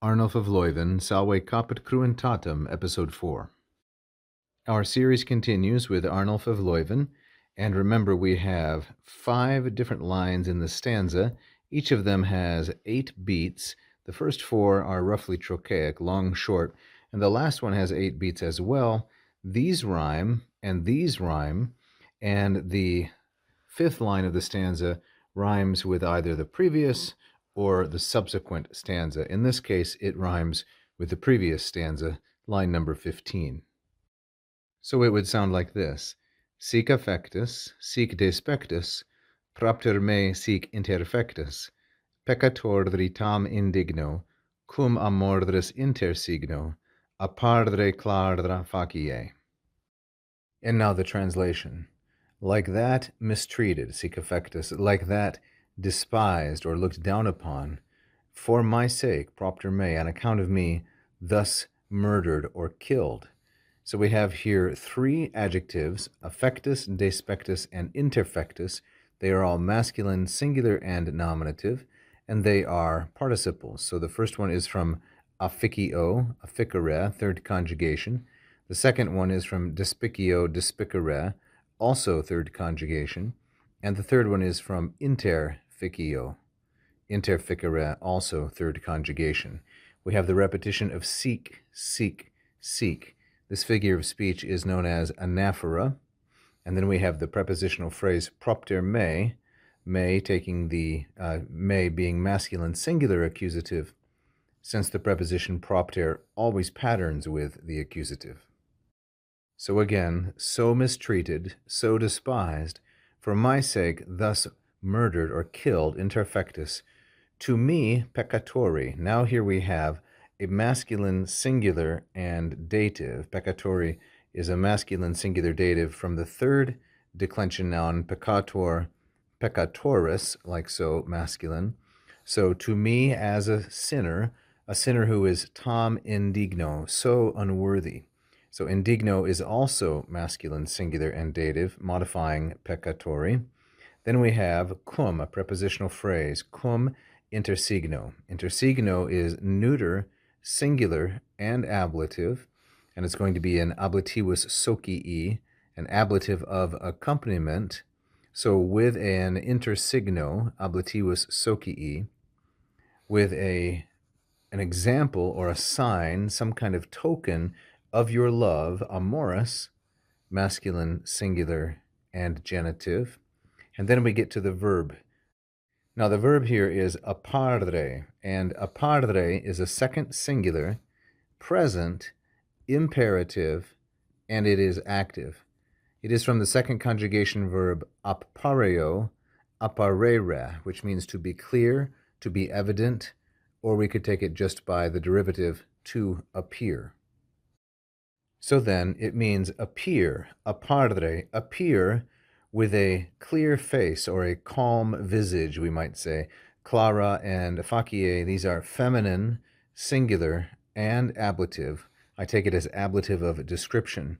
Arnulf of Leuven, Salve Caput Cruentatum, Episode 4. Our series continues with Arnulf of Leuven, and remember we have 5 different lines in the stanza. Each of them has 8 beats. The first 4 are roughly trochaic, long, short, and the last one has 8 beats as well. These rhyme, and the 5th line of the stanza rhymes with either the previous or the subsequent stanza. In this case, it rhymes with the previous stanza, line number 15. So it would sound like this: sic affectus, sic despectus, propter me sic interfectus, peccator dritam indigno, cum amordris intersigno, apardre clardra facie. And now the translation. Like that mistreated, sic affectus, like that despised or looked down upon, for my sake, propter me, on account of me, thus murdered or killed. So we have here 3 adjectives, affectus, despectus, and interfectus. They are all masculine, singular, and nominative, and they are participles. So the first one is from afficio, afficere, 3rd conjugation. The second one is from despicio, despicere, also 3rd conjugation. And the third one is from interficio, interficere, also 3rd conjugation. We have the repetition of seek, seek, seek. This figure of speech is known as anaphora. And then we have the prepositional phrase propter me, me taking the me being masculine singular accusative, since the preposition propter always patterns with the accusative. So again, so mistreated, so despised, for my sake thus murdered or killed, interfectus, to me peccatori. Now here we have a masculine singular and dative. Peccatori is a masculine singular dative from the 3rd declension noun peccator, peccatoris, like so, masculine. So to me as a sinner who is tam indigno, so unworthy. So indigno is also masculine singular and dative, modifying peccatori. Then we have cum, a prepositional phrase, cum intersigno. Intersigno is neuter, singular, and ablative, and it's going to be an ablativus socii, an ablative of accompaniment. So with an intersigno, ablativus socii, with an example or a sign, some kind of token of your love, amoris, masculine, singular, and genitive. And then we get to the verb. Now the verb here is apardre, and apardre is a 2nd singular, present, imperative, and it is active. It is from the 2nd conjugation verb appareo, apparere, which means to be clear, to be evident, or we could take it just by the derivative to appear. So then it means appear, apardre, appear with a clear face or a calm visage, we might say. Clara and facie, these are feminine, singular, and ablative. I take it as ablative of description.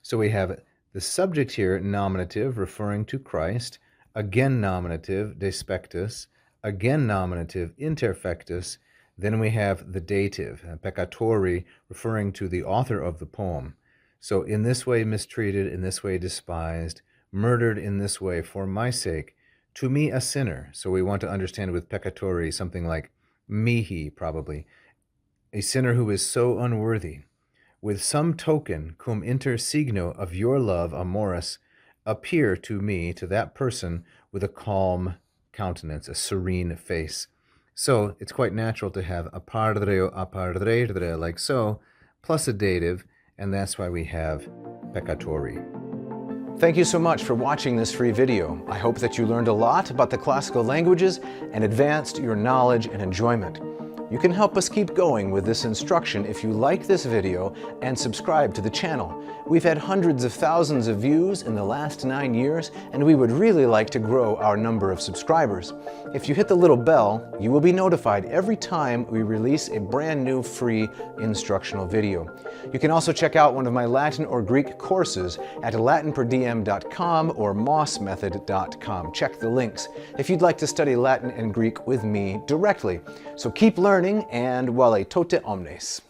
So we have the subject here, nominative, referring to Christ, again nominative, despectus, again nominative, interfectus. Then we have the dative, peccatori, referring to the author of the poem. So in this way mistreated, in this way despised, murdered in this way for my sake, to me a sinner. So we want to understand with peccatori something like mihi, probably, a sinner who is so unworthy, with some token, cum intersigno, of your love, amoris, appear to me, to that person, with a calm countenance, a serene face. So it's quite natural to have apardre, apardre, like so, plus a dative, and that's why we have peccatori. Thank you so much for watching this free video. I hope that you learned a lot about the classical languages and advanced your knowledge and enjoyment. You can help us keep going with this instruction if you like this video and subscribe to the channel. We've had hundreds of thousands of views in the last 9 years, and we would really like to grow our number of subscribers. If you hit the little bell, you will be notified every time we release a brand new free instructional video. You can also check out one of my Latin or Greek courses at LatinPerDiem.com or mossmethod.com. Check the links if you'd like to study Latin and Greek with me directly. So keep learning morning, and vale tote omnes.